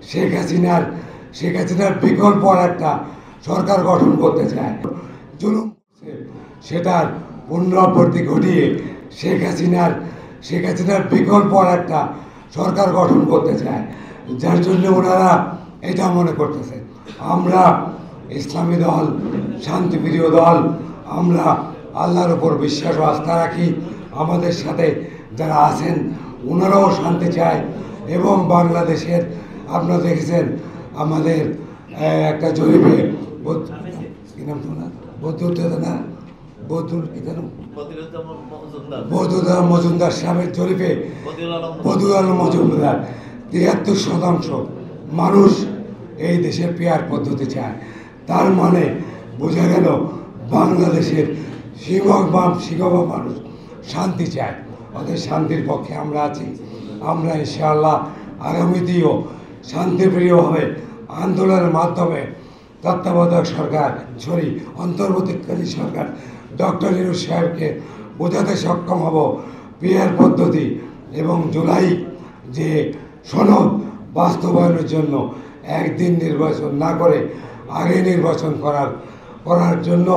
শেখ হাসিনার বিকল্প একটা সরকার গঠন করতে চায়। জুলুম সেটার পুনরাবৃত্তি ঘটিয়ে শেখ হাসিনার বিকল্প একটা সরকার গঠন করতে চায়, যার জন্য ওনারা এটা মনে করতেছে আমরা ইসলামী দল, শান্তিপ্রিয় দল, আমরা আল্লাহর উপর বিশ্বাস ও আস্থা রাখি। আমাদের সাথে যারা আছেন ওনারাও শান্তি চায় এবং বাংলাদেশের আপনারা দেখেছেন আমাদের একটা জরিপে মজুমদার সাহেবের জরিপে বদিউল আলম মজুমদার 73% মানুষ এই দেশের পেয়ার পদ্ধতি চায়। তার মানে বোঝা গেল বাংলাদেশের সিংহভাগ মানুষ শান্তি চায়। ওদের শান্তির পক্ষে আমরা আছি। আমরা ইনশাআল্লাহ আগামীতেও শান্তিপ্রিয়ভাবে আন্দোলনের মাধ্যমে তত্ত্বাবধায়ক সরকার অন্তর্বর্তীকালী সরকার ডক্টর ইউনূস সাহেবকে বোঝাতে সক্ষম হব পিআর পদ্ধতি এবং জুলাই যে সনদ বাস্তবায়নের জন্য একদিন নির্বাচন না করে আগে নির্বাচন করার জন্য